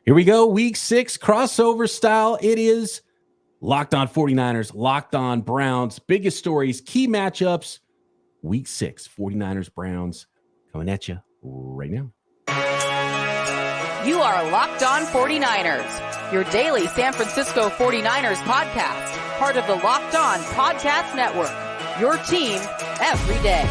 Here we go. Week 6 crossover style. It is Locked On 49ers, Locked On Browns. Biggest stories, key matchups. Week 6, 49ers, Browns coming at you right now. You are Locked On 49ers, your daily San Francisco 49ers podcast, part of the Locked On Podcast Network, your team every day.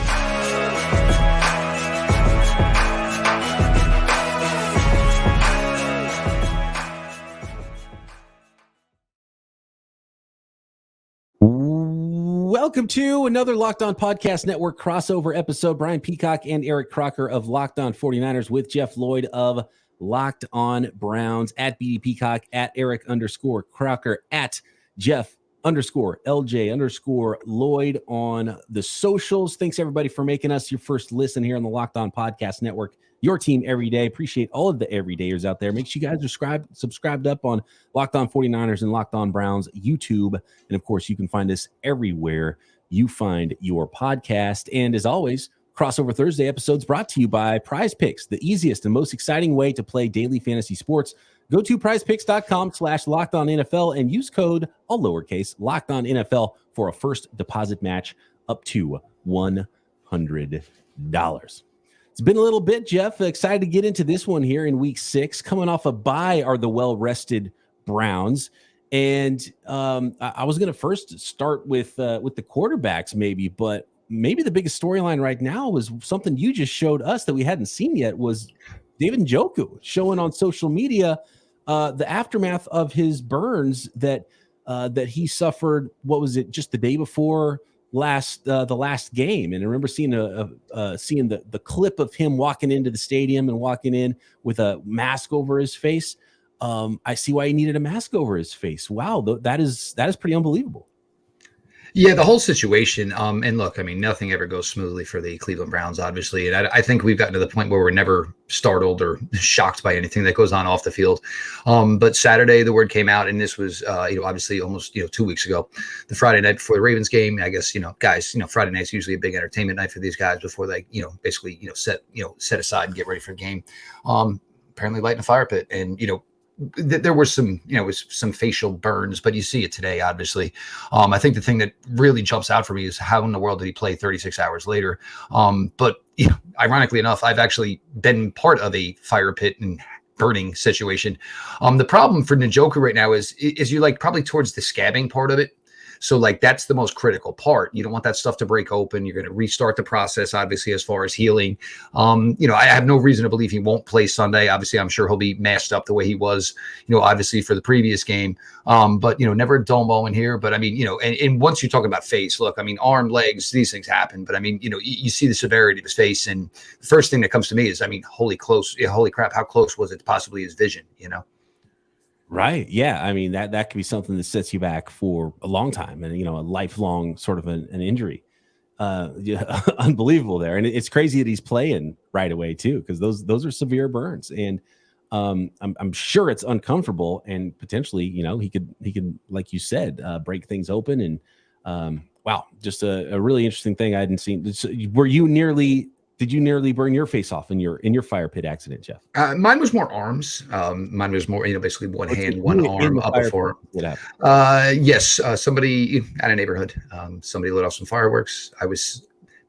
Welcome to another Locked On Podcast Network crossover episode. Brian Peacock and Eric Crocker of Locked On 49ers with Jeff Lloyd of Locked On Browns at BD Peacock, at Eric_Crocker, at Jeff_LJ_ Lloyd on the socials. Thanks everybody for making us your first listen here on the Locked On Podcast Network. Your team every day. Appreciate all of the everydayers out there. Make sure you guys are subscribed up on Locked On 49ers and Locked On Browns YouTube. And of course, you can find us everywhere you find your podcast. And as always, Crossover Thursday episodes brought to you by PrizePicks, the easiest and most exciting way to play daily fantasy sports. Go to prizepicks.com/LockedOnNFL and use code, all lowercase, LockedOnNFL for a first deposit match up to $100. It's been a little bit, Jeff. Excited to get into this one here in week 6. Coming off a bye are the well-rested Browns. And I was going to first start with the quarterbacks maybe, but maybe the biggest storyline right now was something you just showed us that we hadn't seen yet was David Njoku showing on social media the aftermath of his burns that he suffered. What was it? Just the day before the last game. And I remember seeing seeing the clip of him walking into the stadium and walking in with a mask over his face. I see why he needed a mask over his face. Wow, that is pretty unbelievable. Yeah, the whole situation. And look, I mean, nothing ever goes smoothly for the Cleveland Browns, obviously. And I think we've gotten to the point where we're never startled or shocked by anything that goes on off the field. But Saturday, the word came out, and this was, obviously almost, 2 weeks ago, the Friday night before the Ravens game. I guess, guys, Friday night's usually a big entertainment night for these guys before they, basically, set aside and get ready for a game. Apparently lighting a fire pit, and, there were some, some facial burns, but you see it today, obviously. I think the thing that really jumps out for me is how in the world did he play 36 hours later? But ironically enough, I've actually been part of a fire pit and burning situation. The problem for Njoku right now is you like probably towards the scabbing part of it. So like that's the most critical part. You don't want that stuff to break open. You're going to restart the process, obviously, as far as healing. I have no reason to believe he won't play Sunday. Obviously, I'm sure he'll be masked up the way he was, obviously for the previous game. But never a dull moment here. But I mean, and once you talk about face, look, I mean, arm, legs, these things happen. But I mean, you see the severity of his face, and the first thing that comes to me is, I mean, holy crap, how close was it to possibly his vision? Right. Yeah. I mean, that could be something that sets you back for a long time and, a lifelong sort of an injury. Unbelievable there. And it's crazy that he's playing right away too, because those are severe burns. And I'm sure it's uncomfortable, and potentially, he could, like you said, break things open. And wow, just a really interesting thing I hadn't seen. So did you nearly burn your face off in your fire pit accident, Jeff? Mine was more arms. Mine was more, basically one hand, one arm up before. Yes. Somebody at a neighborhood, somebody lit off some fireworks. I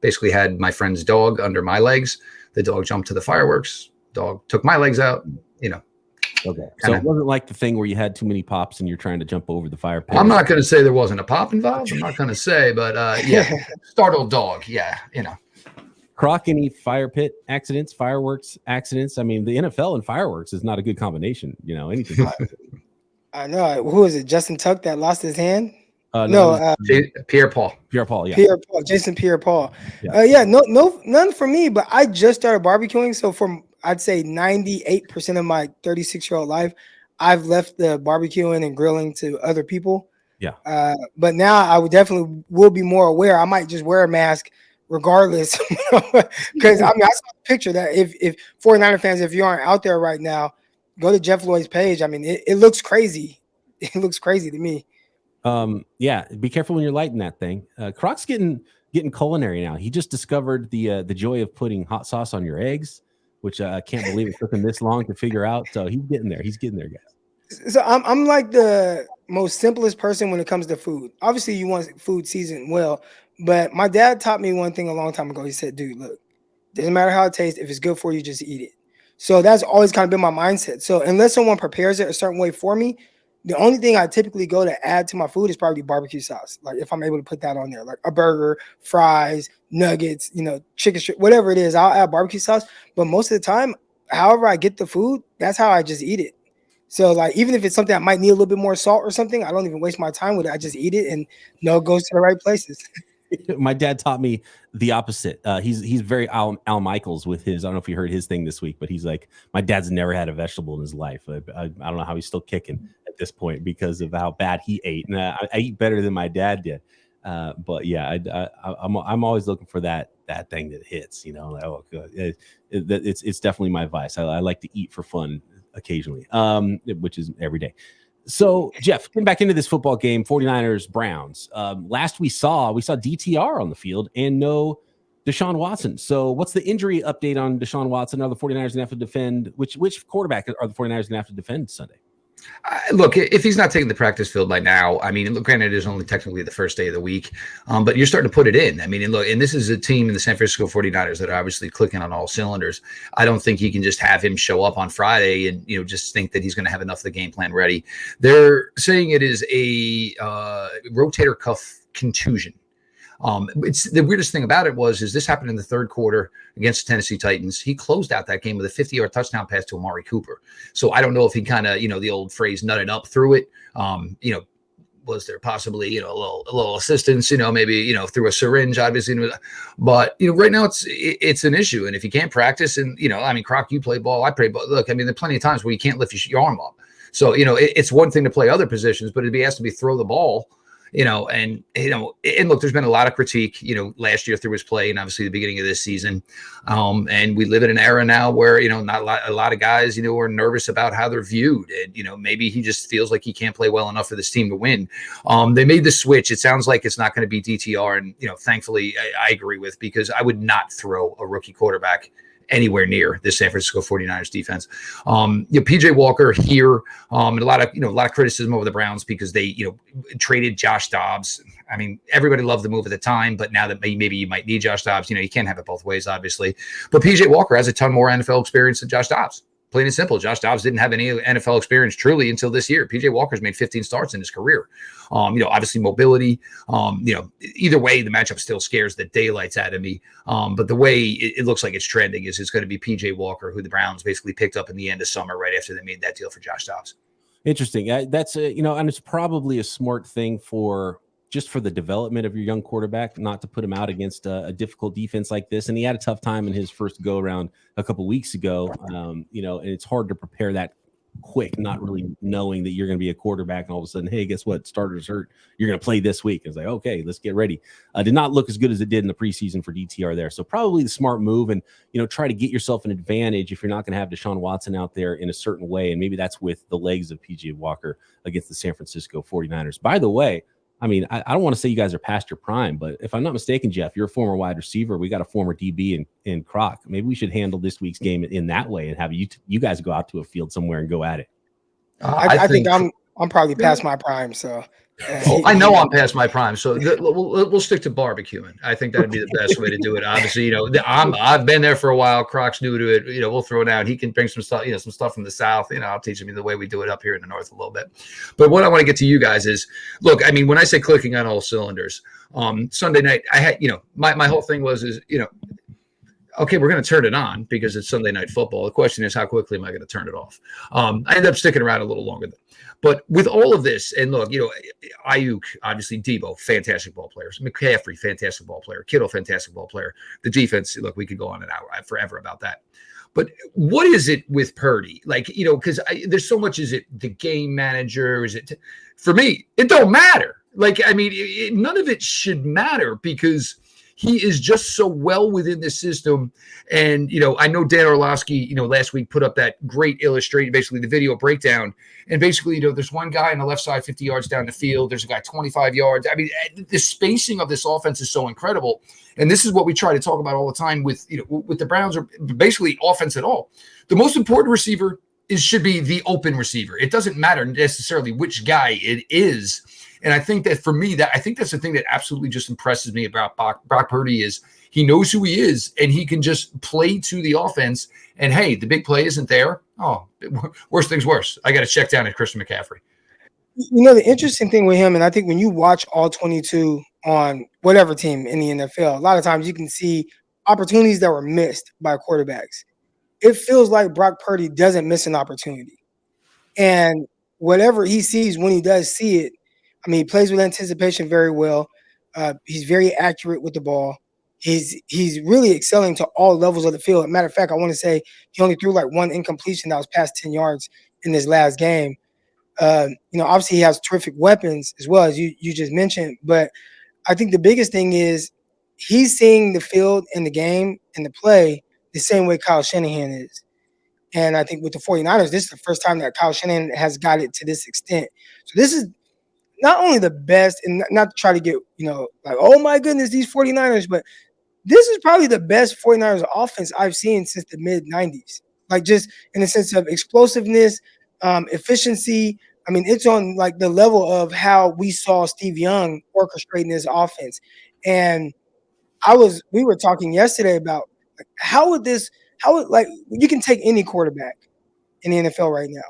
basically had my friend's dog under my legs. The dog jumped to the fireworks. Dog took my legs out, Okay. So it wasn't like the thing where you had too many pops and you're trying to jump over the fire pit. I'm not going to say there wasn't a pop involved. I'm not going to say, but yeah, startled dog. Yeah. Croc, any fire pit accidents, fireworks accidents? I mean, the NFL and fireworks is not a good combination. Anything. I know. Who is it? Justin Tuck that lost his hand? Pierre-Paul. Pierre-Paul, yeah. Pierre-Paul, Jason Pierre-Paul. None for me. But I just started barbecuing, so from I'd say 98% of my 36-year-old life, I've left the barbecuing and grilling to other people. Yeah. But now I will be more aware. I might just wear a mask regardless, because I saw a picture that if 49er fans, if you aren't out there right now, go to Jeff Lloyd's page. I mean, it looks crazy. It looks crazy to me. Yeah, be careful when you're lighting that thing. Croc's getting culinary now. He just discovered the joy of putting hot sauce on your eggs. which I can't believe it took him this long to figure out. So he's getting there. He's getting there, guys. So I'm like the most simplest person when it comes to food. Obviously, you want food seasoned well, but my dad taught me one thing a long time ago. He said, dude, look, doesn't matter how it tastes. If it's good for you, just eat it. So that's always kind of been my mindset. So unless someone prepares it a certain way for me, the only thing I typically go to add to my food is probably barbecue sauce. Like if I'm able to put that on there, like a burger, fries, nuggets, chicken strip, whatever it is, I'll add barbecue sauce. But most of the time, however I get the food, that's how I just eat it. So like even if it's something I might need a little bit more salt or something, I don't even waste my time with it. I just eat it and it goes to the right places. My dad taught me the opposite. He's very Al Michaels with his. I don't know if you heard his thing this week, but he's like, my dad's never had a vegetable in his life. I don't know how he's still kicking at this point because of how bad he ate. And I eat better than my dad did. But yeah, I'm always looking for that thing that hits. Like, oh, good. It's definitely my vice. I like to eat for fun occasionally, which is every day. So, Jeff, getting back into this football game, 49ers, Browns. Last we saw DTR on the field and no Deshaun Watson. So what's the injury update on Deshaun Watson? Are the 49ers going to have to defend? Which quarterback are the 49ers going to have to defend Sunday? Look, if he's not taking the practice field by now, I mean, look, granted, it is only technically the first day of the week, but you're starting to put it in. I mean, and this is a team in the San Francisco 49ers that are obviously clicking on all cylinders. I don't think you can just have him show up on Friday and, just think that he's going to have enough of the game plan ready. They're saying it is a rotator cuff contusion. It's the weirdest thing about it is this happened in the third quarter against the Tennessee Titans. He closed out that game with a 50-yard touchdown pass to Amari Cooper. So I don't know if he kind of, the old phrase nutted up through it. Was there possibly, a little assistance, maybe, through a syringe, obviously. But, right now it's an issue. And if you can't practice and, Croc, you play ball, I play ball. Look, there are plenty of times where you can't lift your arm up. So, it's one thing to play other positions, but it'd be asked to be throw the ball. And look, there's been a lot of critique, last year through his play and obviously the beginning of this season. And we live in an era now where, not a lot of guys, are nervous about how they're viewed. And, maybe he just feels like he can't play well enough for this team to win. They made the switch. It sounds like it's not going to be DTR. And, thankfully I agree with, because I would not throw a rookie quarterback anywhere near the San Francisco 49ers defense. PJ Walker here, and a lot of criticism over the Browns because they, traded Josh Dobbs. Everybody loved the move at the time, but now that maybe you might need Josh Dobbs, you can't have it both ways, obviously. But PJ Walker has a ton more NFL experience than Josh Dobbs. Plain and simple. Josh Dobbs didn't have any NFL experience truly until this year. PJ Walker's made 15 starts in his career. Obviously mobility. Either way, the matchup still scares the daylights out of me. But the way it looks like it's trending is it's going to be PJ Walker, who the Browns basically picked up in the end of summer right after they made that deal for Josh Dobbs. Interesting. That's and it's probably a smart thing for the development of your young quarterback, not to put him out against a difficult defense like this. And he had a tough time in his first go around a couple weeks ago. And it's hard to prepare that quick, not really knowing that you're going to be a quarterback. And all of a sudden, hey, guess what? Starters hurt. You're going to play this week. It's like, okay, let's get ready. Did not look as good as it did in the preseason for DTR there. So probably the smart move, and, try to get yourself an advantage if you're not going to have Deshaun Watson out there in a certain way. And maybe that's with the legs of PJ Walker against the San Francisco 49ers. By the way, I don't want to say you guys are past your prime, but if I'm not mistaken, Jeff, you're a former wide receiver. We got a former DB in Croc. Maybe we should handle this week's game in that way and have you guys go out to a field somewhere and go at it. I think I'm probably past my prime, so. I know I'm past my prime, so we'll stick to barbecuing. I think that'd be the best way to do it. Obviously, I've been there for a while. Croc's new to it. We'll throw it out. He can bring some stuff, some stuff from the South. I'll teach him the way we do it up here in the North a little bit. But what I want to get to you guys is, look, when I say clicking on all cylinders, Sunday night, I had, my whole thing was, okay, we're going to turn it on because it's Sunday night football. The question is, how quickly am I going to turn it off? I ended up sticking around a little longer. But with all of this, and look, Ayuk, obviously Debo, fantastic ball players. McCaffrey, fantastic ball player. Kittle, fantastic ball player. The defense, look, we could go on an hour forever about that. But what is it with Purdy? Because there's so much. Is it the game manager? Is it for me? It don't matter. None of it should matter because he is just so well within the system. And, I know Dan Orlovsky, last week put up that great illustration, basically the video breakdown. And basically, there's one guy on the left side, 50 yards down the field. There's a guy 25 yards. I mean, the spacing of this offense is so incredible. And this is what we try to talk about all the time with the Browns, or basically offense at all. The most important receiver should be the open receiver. It doesn't matter necessarily which guy it is. And I think that for me, I think that's the thing that absolutely just impresses me about Brock Purdy is he knows who he is, and he can just play to the offense. And hey, the big play isn't there. Oh, worst things worse. I got to check down at Christian McCaffrey. The interesting thing with him, and I think when you watch all 22 on whatever team in the NFL, a lot of times you can see opportunities that were missed by quarterbacks. It feels like Brock Purdy doesn't miss an opportunity. And whatever he sees when he does see it, I mean, he plays with anticipation very well. He's very accurate with the ball. He's really excelling to all levels of the field. Matter of fact, I want to say he only threw like one incompletion that was past 10 yards in this last game. Obviously he has terrific weapons as well, as you just mentioned. But I think the biggest thing is he's seeing the field and the game and the play the same way Kyle Shanahan is. And I think with the 49ers, this is the first time that Kyle Shanahan has got it to this extent. So this is not only the best, and not to try to get, like, oh my goodness, these 49ers, but this is probably the best 49ers offense I've seen since the mid-90s. Like, just in the sense of explosiveness, efficiency. I mean, it's on like the level of how we saw Steve Young orchestrating this offense. And we were talking yesterday about like, how you can take any quarterback in the NFL right now.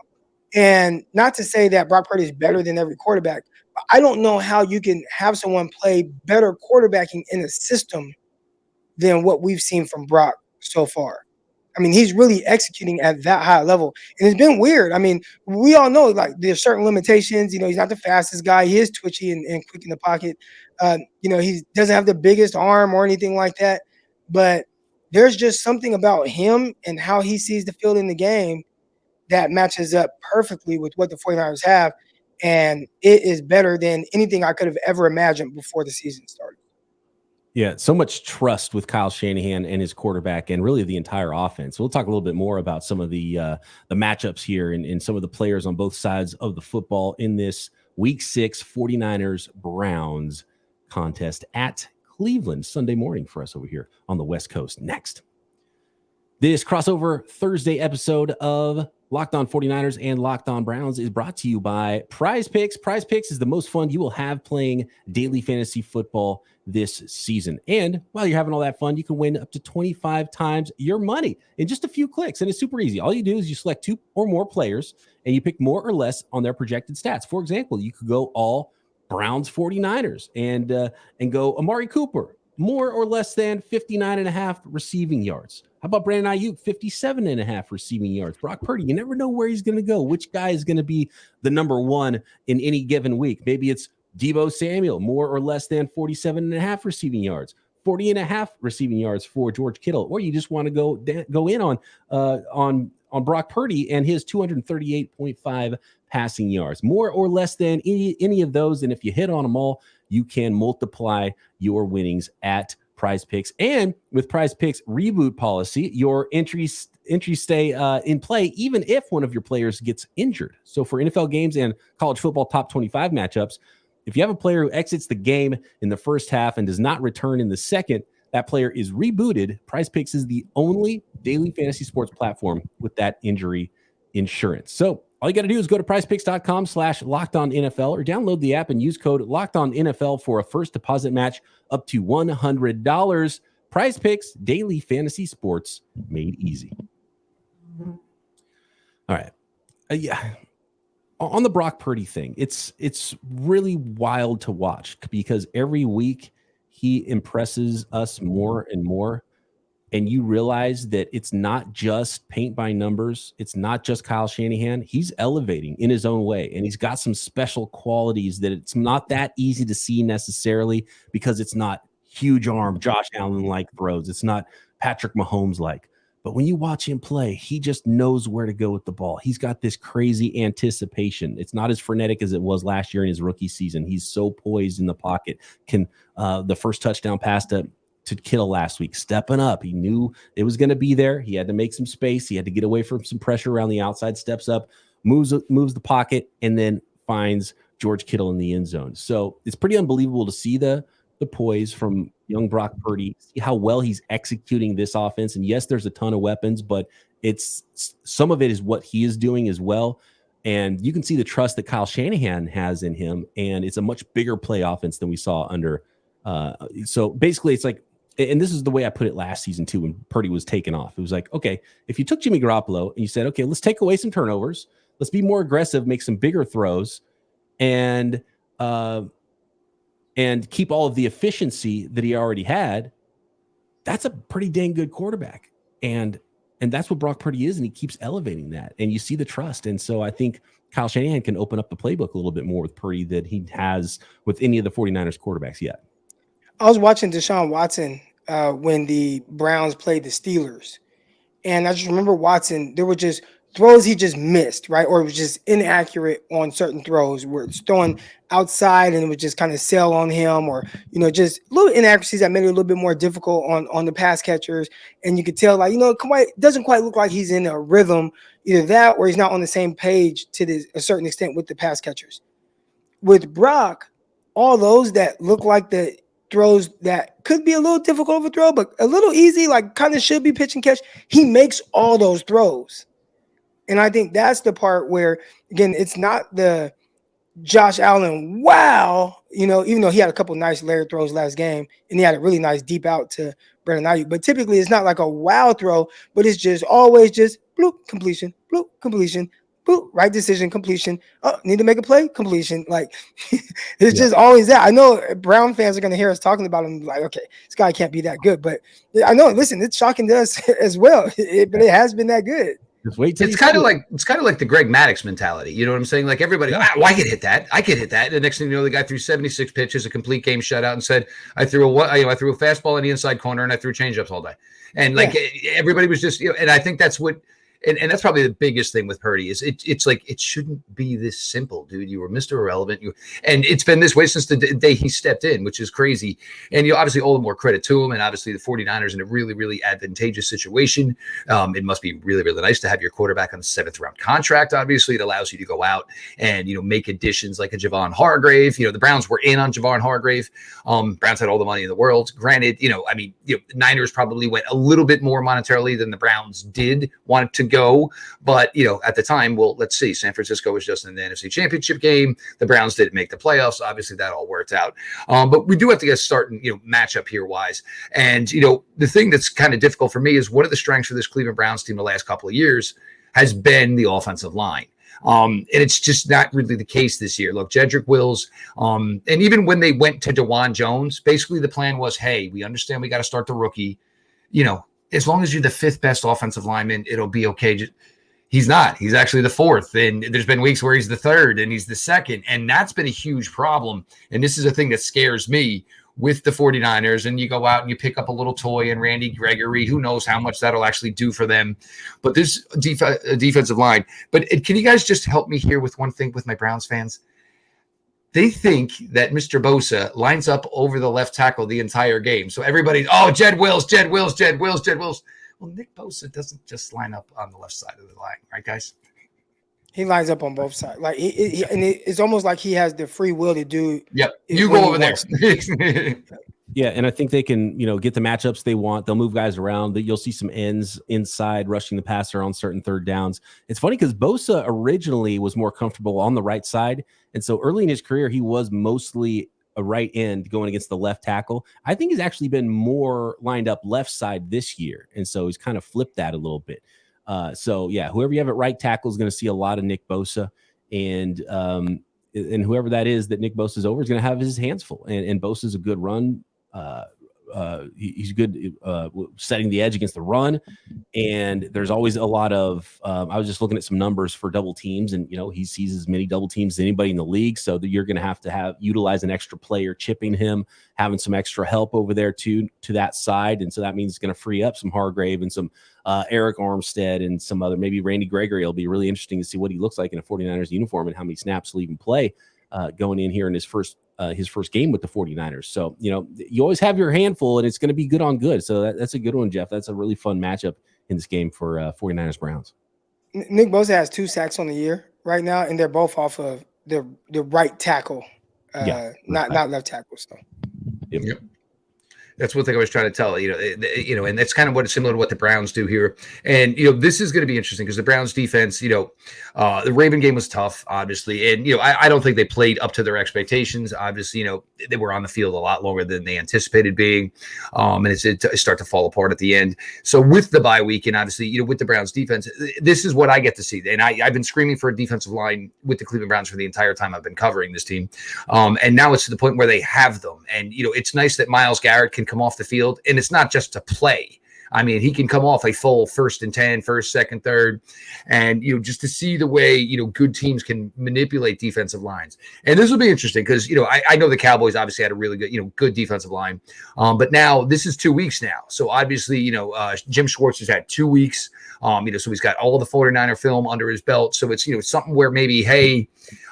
And not to say that Brock Purdy is better than every quarterback, but I don't know how you can have someone play better quarterbacking in a system than what we've seen from Brock so far. I mean, he's really executing at that high level. And it's been weird. I mean, we all know like there's certain limitations. He's not the fastest guy. He is twitchy and quick in the pocket. He doesn't have the biggest arm or anything like that. But there's just something about him and how he sees the field in the game that matches up perfectly with what the 49ers have. And it is better than anything I could have ever imagined before the season started. Yeah, so much trust with Kyle Shanahan and his quarterback and really the entire offense. We'll talk a little bit more about some of the matchups here and some of the players on both sides of the football in this Week 6 49ers-Browns contest at Cleveland Sunday morning for us over here on the West Coast. Next, this crossover Thursday episode of Locked On 49ers and Locked On Browns is brought to you by PrizePicks. PrizePicks is the most fun you will have playing daily fantasy football this season. And while you're having all that fun, you can win up to 25 times your money in just a few clicks. And it's super easy. All you do is you select 2 or more players and you pick more or less on their projected stats. For example, you could go all Browns 49ers and go Amari Cooper, more or less than 59.5 receiving yards. How about Brandon Ayuk, 57.5 receiving yards? Brock Purdy, you never know where he's going to go. Which guy is going to be the number one in any given week? Maybe it's Deebo Samuel, more or less than 47.5 receiving yards, 40.5 receiving yards for George Kittle. Or you just want to go in on Brock Purdy and his 238.5 passing yards, more or less than any of those. And if you hit on them all, you can multiply your winnings at PrizePicks. And with PrizePicks reboot policy, your entries stay in play even if one of your players gets injured. So for NFL games and college football top 25 matchups, if you have a player who exits the game in the first half and does not return in the second, that player is rebooted. PrizePicks is the only daily fantasy sports platform with that injury insurance. So all you got to do is go to prizepicks.com/lockedonnfl or download the app and use code LockedOnNFL for a first deposit match up to $100. PrizePicks, daily fantasy sports made easy. All right. Yeah. On the Brock Purdy thing, it's really wild to watch because every week he impresses us more and more. And you realize that it's not just paint by numbers. It's not just Kyle Shanahan. He's elevating in his own way. And he's got some special qualities that it's not that easy to see necessarily because it's not huge arm Josh Allen-like throws. It's not Patrick Mahomes-like. But when you watch him play, he just knows where to go with the ball. He's got this crazy anticipation. It's not as frenetic as it was last year in his rookie season. He's so poised in the pocket. Can the first touchdown pass to to Kittle last week, stepping up. He knew it was going to be there. He had to make some space. He had to get away from some pressure around the outside, steps up, moves the pocket, and then finds George Kittle in the end zone. So it's pretty unbelievable to see the poise from young Brock Purdy, see how well he's executing this offense. And yes, there's a ton of weapons, but it's some of it is what he is doing as well. And you can see the trust that Kyle Shanahan has in him. And it's a much bigger play offense than we saw under. So basically it's like, and this is the way I put it last season too, when Purdy was taken off. It was like, okay, if you took Jimmy Garoppolo and you said, okay, let's take away some turnovers, let's be more aggressive, make some bigger throws, and keep all of the efficiency that he already had, that's a pretty dang good quarterback. And that's what Brock Purdy is, and he keeps elevating that. And you see the trust. And so I think Kyle Shanahan can open up the playbook a little bit more with Purdy than he has with any of the 49ers quarterbacks yet. I was watching Deshaun Watson when the Browns played the Steelers. And I just remember Watson, there were just throws he just missed, right? Or it was just inaccurate on certain throws where it's throwing outside and it would just kind of sail on him, or, just little inaccuracies that made it a little bit more difficult on the pass catchers. And you could tell, like, it doesn't quite look like he's in a rhythm, either that or he's not on the same page to a certain extent with the pass catchers. With Brock, all those that look like the throws that could be a little difficult of a throw, but a little easy, like kind of should be pitch and catch, he makes all those throws. And I think that's the part where, again, it's not the Josh Allen, wow, even though he had a couple nice layered throws last game, and he had a really nice deep out to Brandon Ayuk. But typically it's not like a wow throw, but it's just always just bloop, completion, boop, right decision, completion. Oh, need to make a play, completion. Like, it's just always that. I know Brown fans are going to hear us talking about him like, okay, this guy can't be that good. But I know, listen, it's shocking to us as well, but it has been that good. Just wait till it's kind of like the Greg Maddux mentality. You know what I'm saying? Like everybody, I could hit that. I could hit that. And the next thing you know, the guy threw 76 pitches, a complete game shutout, and said, I threw a fastball in the inside corner and I threw changeups all day. And everybody was just, and I think that's what. And that's probably the biggest thing with Purdy is it's like it shouldn't be this simple, dude. You were Mr. Irrelevant. And it's been this way since the day he stepped in, which is crazy. And you obviously owe more credit to him. And obviously the 49ers in a really, really advantageous situation. It must be really, really nice to have your quarterback on a 7th round contract. Obviously, it allows you to go out and make additions like a Javon Hargrave. The Browns were in on Javon Hargrave. Browns had all the money in the world. Granted, the Niners probably went a little bit more monetarily than the Browns did want to go, but at the time, well, let's see, San Francisco was just in the NFC Championship game. The Browns didn't make the playoffs. Obviously that all worked out, but we do have to get started matchup here wise. And the thing that's kind of difficult for me is one of the strengths for this Cleveland Browns team the last couple of years has been the offensive line. And it's just not really the case this year. Look, Jedrick Wills, and even when they went to DeJuan Jones, basically the plan was, hey, we understand we got to start the rookie, as long as you're the 5th best offensive lineman, it'll be okay. He's not. He's actually the 4th. And there's been weeks where he's the 3rd and he's the 2nd. And that's been a huge problem. And this is a thing that scares me with the 49ers. And you go out and you pick up a little toy and Randy Gregory. Who knows how much that'll actually do for them. But this defensive line. But can you guys just help me here with one thing with my Browns fans? They think that Mr. Bosa lines up over the left tackle the entire game. So everybody's, Jed Wills. Well, Nick Bosa doesn't just line up on the left side of the line, right, guys? He lines up on both sides. Like it's almost like he has the free will to do. Yep, you go over there. Yeah, and I think they can, get the matchups they want. They'll move guys around. You'll see some ends inside rushing the passer on certain third downs. It's funny because Bosa originally was more comfortable on the right side. And so early in his career, he was mostly a right end going against the left tackle. I think he's actually been more lined up left side this year. And so he's kind of flipped that a little bit. So, yeah, whoever you have at right tackle is going to see a lot of Nick Bosa. And whoever that is that Nick Bosa's over is going to have his hands full. And Bosa's a good run. He's good setting the edge against the run, and there's always a lot of I was just looking at some numbers for double teams, and he sees as many double teams as anybody in the league, so that you're going to have utilize an extra player chipping him, having some extra help over there to that side, and so that means it's going to free up some Hargrave and some Eric Armstead and some other, maybe Randy Gregory. It'll be really interesting to see what he looks like in a 49ers uniform and how many snaps he'll even play going in here in his first his first game with the 49ers. So, you always have your handful, and it's going to be good on good. So that's a good one, Jeff. That's a really fun matchup in this game for 49ers Browns. Nick Bosa has 2 sacks on the year right now, and they're both off of the right tackle, not left tackle. So, Yep. That's one thing I was trying to tell and that's kind of what is similar to what the Browns do here. And this is going to be interesting because the Browns defense, the Raven game was tough, obviously, and I don't think they played up to their expectations. Obviously, they were on the field a lot longer than they anticipated being, and it started to fall apart at the end. So with the bye week, and obviously, with the Browns defense, this is what I get to see. And I've been screaming for a defensive line with the Cleveland Browns for the entire time I've been covering this team, and now it's to the point where they have them. And it's nice that Myles Garrett can come off the field, and it's not just to play. I mean, he can come off a full 1st and 10, 1st, 2nd, 3rd, and just to see the way good teams can manipulate defensive lines. And this will be interesting because I know the Cowboys obviously had a really good good defensive line, but now this is 2 weeks now. So obviously Jim Schwartz has had 2 weeks. So he's got all the 49er film under his belt. So it's something where maybe, hey,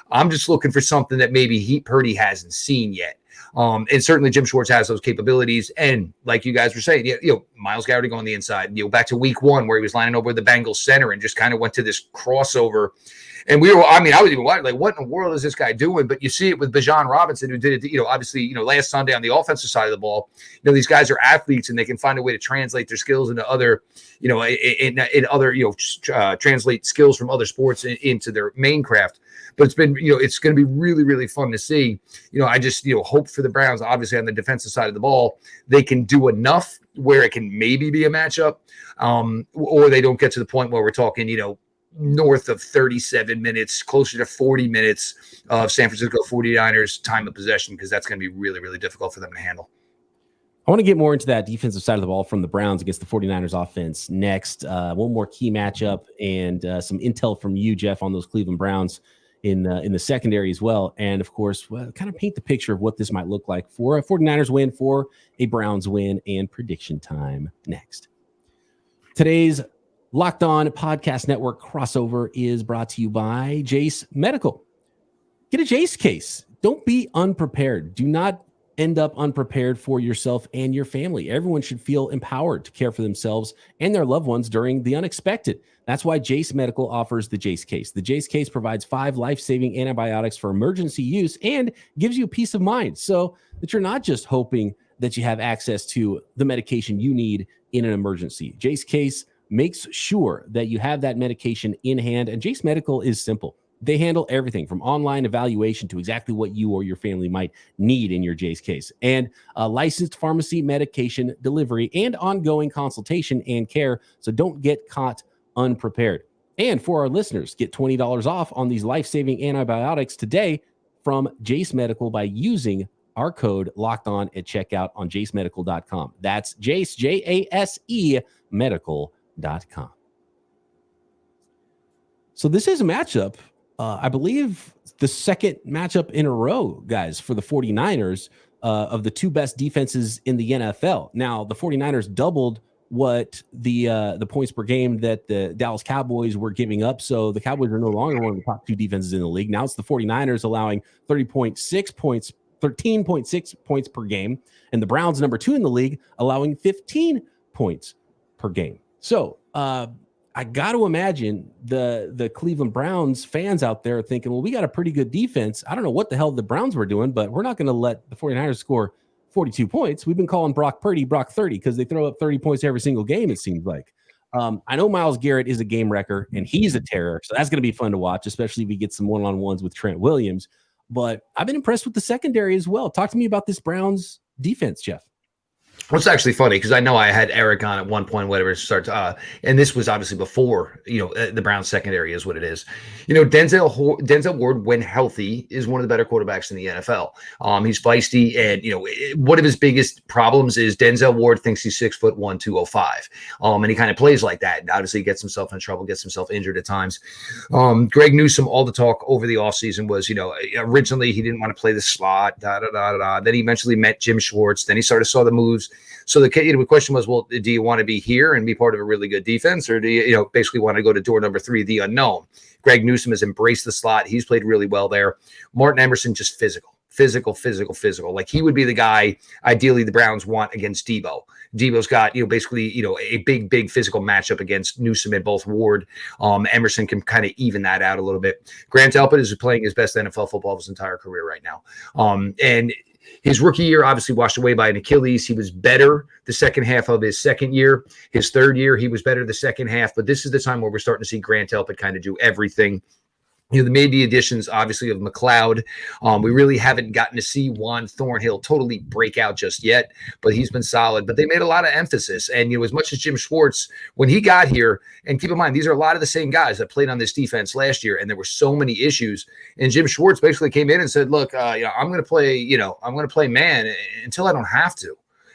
I'm just looking for something that maybe Purdy hasn't seen yet. And certainly Jim Schwartz has those capabilities. And like you guys were saying, Myles Garrett on the inside, back to week 1 where he was lining over the Bengals center and just kind of went to this crossover. And I was even like, what in the world is this guy doing? But you see it with Bijan Robinson, who did it, obviously, last Sunday on the offensive side of the ball. These guys are athletes and they can find a way to translate their skills into other, translate skills from other sports into their main craft. But it's been, it's going to be really, really fun to see. I just, hope for the Browns, obviously on the defensive side of the ball, they can do enough where it can maybe be a matchup, or they don't get to the point where we're talking, north of 37 minutes, closer to 40 minutes of San Francisco 49ers time of possession, because that's going to be really, really difficult for them to handle. I want to get more into that defensive side of the ball from the Browns against the 49ers offense next. One more key matchup and some intel from you, Jeff, on those Cleveland Browns in the secondary as well. And of course, kind of paint the picture of what this might look like for a 49ers win, for a Browns win, and prediction time next. Today's Locked On Podcast Network crossover is brought to you by Jace Medical. Get a Jace case. Don't be unprepared. Do not end up unprepared for yourself and your family. Everyone should feel empowered to care for themselves and their loved ones during the unexpected. That's why Jace Medical offers the Jace case. The Jace case provides 5 life-saving antibiotics for emergency use and gives you peace of mind so that you're not just hoping that you have access to the medication you need in an emergency. Jace case makes sure that you have that medication in hand, and Jace Medical is simple. They handle everything from online evaluation to exactly what you or your family might need in your Jace case, and licensed pharmacy medication delivery and ongoing consultation and care. So don't get caught unprepared. And for our listeners, get $20 off on these life-saving antibiotics today from Jace Medical by using our code Locked On at checkout on jacemedical.com. That's Jace, Jase, medical.com. So this is a matchup. I believe the second matchup in a row, guys, for the 49ers of the 2 best defenses in the NFL. Now, the 49ers doubled what the points per game that the Dallas Cowboys were giving up. So the Cowboys are no longer one of the top 2 defenses in the league. Now it's the 49ers allowing 13.6 points per game, and the Browns, number 2 in the league, allowing 15 points per game. So I got to imagine the Cleveland Browns fans out there are thinking, well, we got a pretty good defense. I don't know what the hell the Browns were doing, but we're not going to let the 49ers score 42 points. We've been calling Brock Purdy Brock 30 because they throw up 30 points every single game, it seems like. I know Myles Garrett is a game wrecker, and he's a terror, so that's going to be fun to watch, especially if we get some one-on-ones with Trent Williams. But I've been impressed with the secondary as well. Talk to me about this Browns defense, Jeff. Well, it's actually funny because I know I had Eric on at one point, whatever, and this was obviously before, the Browns secondary is what it is. Denzel Ward, when healthy, is one of the better quarterbacks in the NFL. He's feisty, and, one of his biggest problems is Denzel Ward thinks he's 6'1", 205. And he kind of plays like that. And obviously gets himself in trouble, gets himself injured at times. Greg Newsome, all the talk over the offseason was, originally he didn't want to play the slot, Then he eventually met Jim Schwartz. Then he saw the moves. So the question was, well, do you want to be here and be part of a really good defense, or do you basically want to go to door number 3, the unknown? Greg Newsome has embraced the slot. He's played really well there. Martin Emerson, just physical. physical. Like he would be the guy ideally the Browns want against Debo. Debo's got, basically, a big physical matchup against Newsome and both Ward. Emerson can kind of even that out a little bit. Grant Delpit is playing his best NFL football of his entire career right now. And his rookie year obviously washed away by an Achilles. He was better the second half of his second year. His third year, he was better the second half. But this is the time where we're starting to see Grant Delpit kind of do everything. They made the additions, obviously, of McLeod. We really haven't gotten to see Juan Thornhill totally break out just yet, but he's been solid. But they made a lot of emphasis. And, as much as Jim Schwartz, when he got here, and keep in mind, these are a lot of the same guys that played on this defense last year, and there were so many issues. And Jim Schwartz basically came in and said, look, I'm going to play man until I don't have to.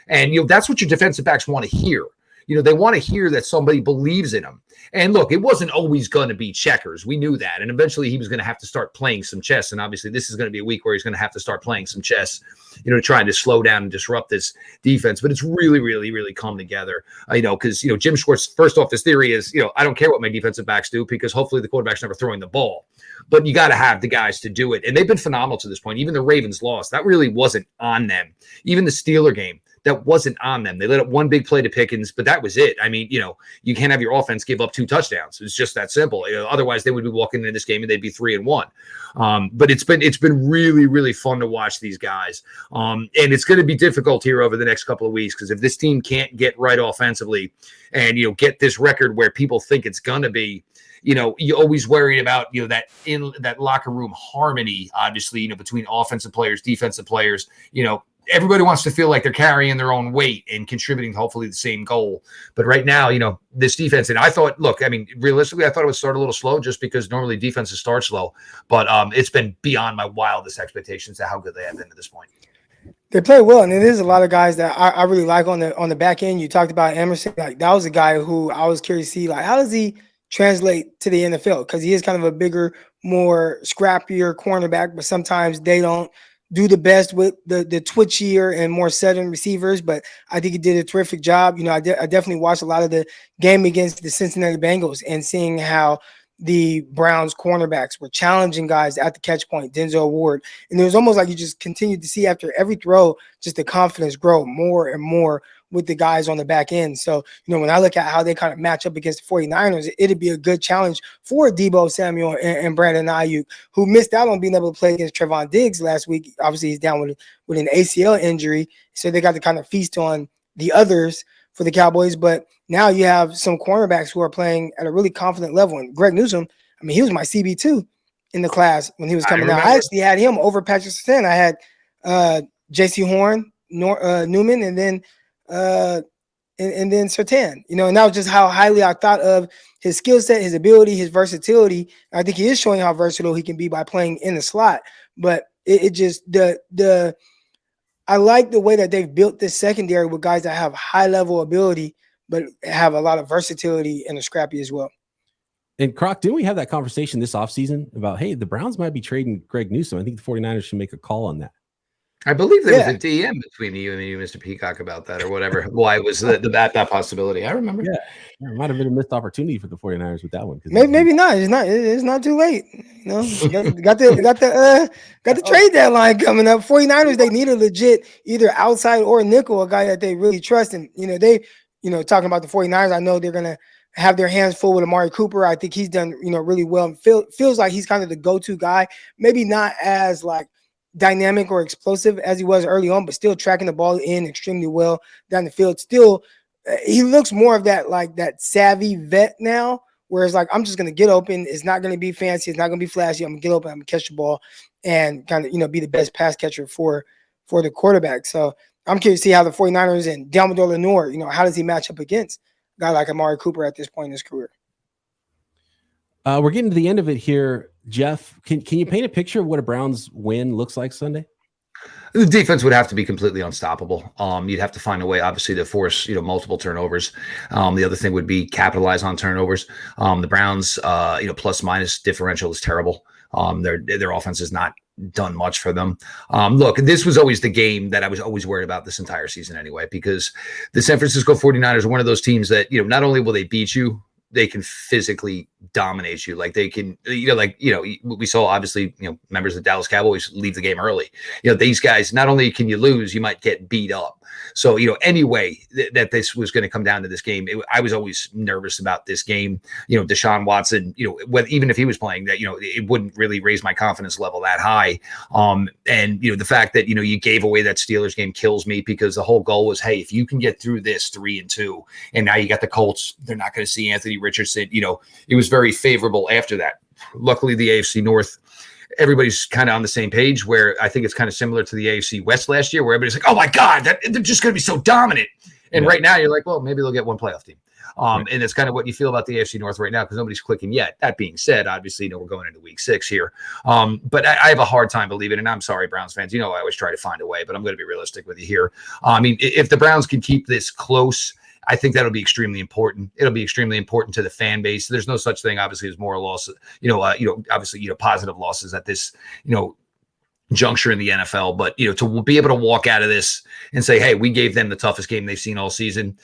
And, that's what your defensive backs want to hear. They want to hear that somebody believes in them. And look, it wasn't always going to be checkers. We knew that. And eventually he was going to have to start playing some chess. And obviously this is going to be a week where he's going to have to start playing some chess, trying to slow down and disrupt this defense. But it's really, really, really come together, because, Jim Schwartz, first off, this theory is, I don't care what my defensive backs do because hopefully the quarterback's never throwing the ball. But you got to have the guys to do it. And they've been phenomenal to this point. Even the Ravens lost. That really wasn't on them. Even the Steeler game. That wasn't on them. They let up one big play to Pickens, but that was it. I mean, you can't have your offense give up 2 touchdowns. It's just that simple. Otherwise, they would be walking into this game and they'd be 3-1. But it's been really, really fun to watch these guys. And it's going to be difficult here over the next couple of weeks because if this team can't get right offensively and get this record where people think it's going to be, you always worried about that in that locker room harmony. Obviously, between offensive players, defensive players, everybody wants to feel like they're carrying their own weight and contributing to hopefully the same goal. But right now, this defense, and I thought, realistically, I thought it would start a little slow just because normally defenses start slow. But it's been beyond my wildest expectations of how good they have been to this point. They play well, and there's a lot of guys that I really like on the back end. You talked about Emerson. Like that was a guy who I was curious to see, like, how does he translate to the NFL? Because he is kind of a bigger, more scrappier cornerback, but sometimes they don't do the best with the twitchier and more sudden receivers, but I think he did a terrific job. I definitely watched a lot of the game against the Cincinnati Bengals and seeing how the Browns cornerbacks were challenging guys at the catch point, Denzel Ward. And it was almost like you just continued to see after every throw, just the confidence grow more and more with the guys on the back end. So, when I look at how they kind of match up against the 49ers, it'd be a good challenge for Deebo Samuel and Brandon Ayuk, who missed out on being able to play against Trevon Diggs last week. Obviously, he's down with an ACL injury. So they got to kind of feast on the others for the Cowboys. But now you have some cornerbacks who are playing at a really confident level. And Greg Newsome, he was my CB2 in the class when he was coming out. I actually had him over Patrick Surtain. I had J.C. Horn, Newman, and then Surtain, and that was just how highly I thought of his skill set, his ability, his versatility. I think he is showing how versatile he can be by playing in the slot. But it just I like the way that they've built this secondary with guys that have high level ability, but have a lot of versatility and are scrappy as well. And Croc, didn't we have that conversation this offseason about, hey, the Browns might be trading Greg Newsome? I think the 49ers should make a call on that. I believe there was a DM between you and you, Mr. Peacock, about that or whatever. Why was that possibility? I remember. Yeah, it might have been a missed opportunity for the 49ers with that one. Maybe not. It's not too late. Got the trade deadline coming up. 49ers, they need a legit either outside or nickel, a guy that they really trust. And talking about the 49ers, I know they're gonna have their hands full with Amari Cooper. I think he's done really well and feels like he's kind of the go-to guy. Maybe not as like dynamic or explosive as he was early on, but still tracking the ball in extremely well down the field. Still, he looks more of that savvy vet now, whereas like, I'm just going to get open. It's not going to be fancy. It's not going to be flashy. I'm going to get open. I'm going to catch the ball and kind of, be the best pass catcher for the quarterback. So I'm curious to see how the 49ers and Delmador Lenoir, how does he match up against a guy like Amari Cooper at this point in his career? We're getting to the end of it here. Jeff, can you paint a picture of what a Browns win looks like Sunday? The defense would have to be completely unstoppable. You'd have to find a way, obviously, to force multiple turnovers. The other thing would be capitalize on turnovers. The Browns, plus minus differential is terrible. Their offense has not done much for them. Look, this was always the game that I was always worried about this entire season anyway, because the San Francisco 49ers are one of those teams that not only will they beat you, physically dominate you. Like they can, we saw obviously, members of the Dallas Cowboys leave the game early. These guys, not only can you lose, you might get beat up. So, any way that this was going to come down to this game, I was always nervous about this game. Deshaun Watson, even if he was playing that, it wouldn't really raise my confidence level that high. And, the fact that, you gave away that Steelers game kills me, because the whole goal was, hey, if you can get through this 3-2, and now you got the Colts, they're not going to see Anthony Richardson. It was very favorable after that. Luckily, the AFC North, everybody's kind of on the same page, where I think it's kind of similar to the AFC West last year, where everybody's like, oh my God, they're just going to be so dominant. And right now you're like, well, maybe they'll get one playoff team. And it's kind of what you feel about the AFC North right now, because nobody's clicking yet. That being said, obviously, we're going into week 6 here. But I have a hard time believing, and I'm sorry, Browns fans, I always try to find a way, but I'm going to be realistic with you here. I mean, if the Browns can keep this close, I think that'll be extremely important. It'll be extremely important to the fan base. There's no such thing, obviously, as moral loss, obviously, positive losses at this, juncture in the NFL, but, to be able to walk out of this and say, hey, we gave them the toughest game they've seen all season,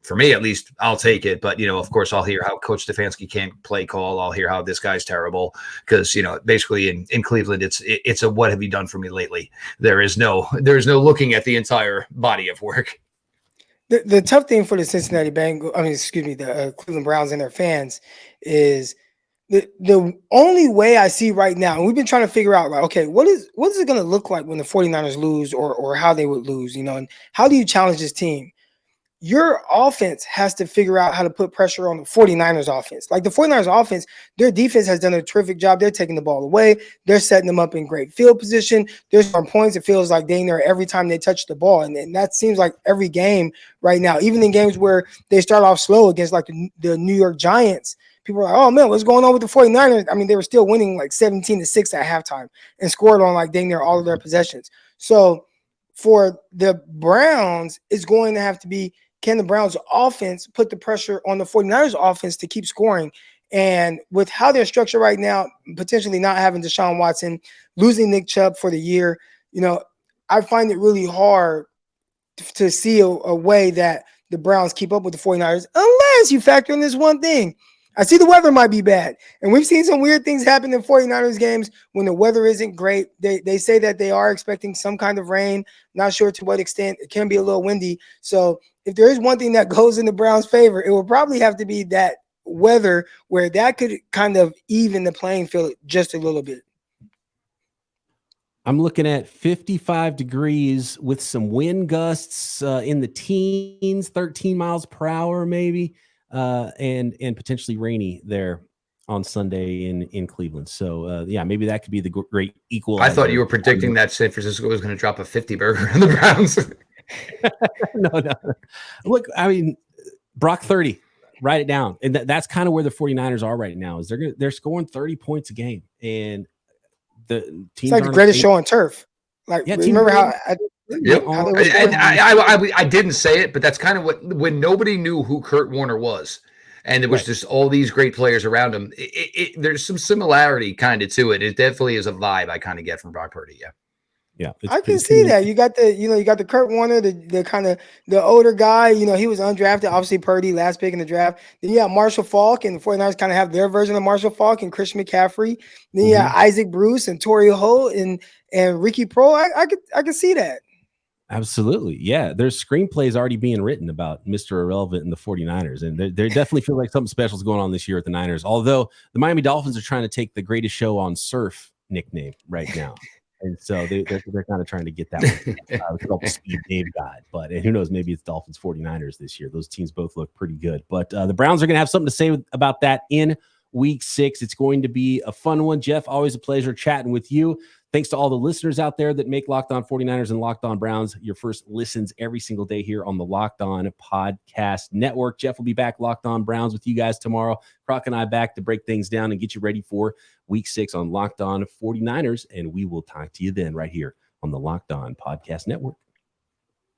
for me, at least, I'll take it. But, of course, I'll hear how Coach Stefanski can't play call. I'll hear how this guy's terrible, because, basically in Cleveland, it's a, what have you done for me lately? There's no looking at the entire body of work. The tough thing for the the Cleveland Browns and their fans is the only way I see right now, and we've been trying to figure out, like, okay, what is it going to look like when the 49ers lose, or how they would lose, and how do you challenge this team? Your offense has to figure out how to put pressure on the 49ers offense. Like the 49ers offense, their defense has done a terrific job. They're taking the ball away. They're setting them up in great field position. There's some points. It feels like they're there every time they touch the ball. And that seems like every game right now, even in games where they start off slow against like the New York Giants, people are like, oh man, what's going on with the 49ers? I mean, they were still winning like 17-6 at halftime and scored on like dang near all of their possessions. So for the Browns, it's going to have to be, can the Browns offense put the pressure on the 49ers offense to keep scoring? And with how they're structured right now, potentially not having Deshaun Watson, losing Nick Chubb for the year, I find it really hard to see a way that the Browns keep up with the 49ers, unless you factor in this one thing. I see the weather might be bad. And we've seen some weird things happen in 49ers games when the weather isn't great. They say that they are expecting some kind of rain. Not sure to what extent. It can be a little windy. So if there is one thing that goes in the Browns' favor, it will probably have to be that weather, where that could kind of even the playing field just a little bit. I'm looking at 55 degrees with some wind gusts in the teens, 13 miles per hour maybe. And potentially rainy there on Sunday in Cleveland. So, maybe that could be the great equalizer. I thought you were predicting that San Francisco was going to drop a 50 burger on the Browns. No. Look, I mean, Brock 30, write it down. And that's kind of where the 49ers are right now, is they're scoring 30 points a game. And the teams, it's like the greatest show on turf. Like, remember how I didn't say it, but that's kind of when nobody knew who Kurt Warner was, and it was just all these great players around him. There's some similarity kind of to it. It definitely is a vibe I kind of get from Brock Purdy. Yeah, I can see that. You got the Kurt Warner, the kind of the older guy. He was undrafted. Obviously, Purdy, last pick in the draft. Then you have Marshall Faulk, and the 49ers kind of have their version of Marshall Faulk and Christian McCaffrey. Then you have Isaac Bruce and Torrey Holt and Ricky Pro. I could see that. Absolutely. Yeah. There's screenplays already being written about Mr. Irrelevant and the 49ers. And they definitely feel like something special is going on this year at the Niners. Although the Miami Dolphins are trying to take the greatest show on surf nickname right now. And so they're kind of trying to get that one. Called the Speed Dave God. But who knows, maybe it's Dolphins 49ers this year. Those teams both look pretty good. But the Browns are going to have something to say about that in week 6. It's going to be a fun one. Jeff, always a pleasure chatting with you. Thanks to all the listeners out there that make Locked On 49ers and Locked On Browns your first listens every single day here on the Locked On Podcast Network. Jeff will be back Locked On Browns with you guys tomorrow. Croc and I back to break things down and get you ready for week 6 on Locked On 49ers. And we will talk to you then right here on the Locked On Podcast Network.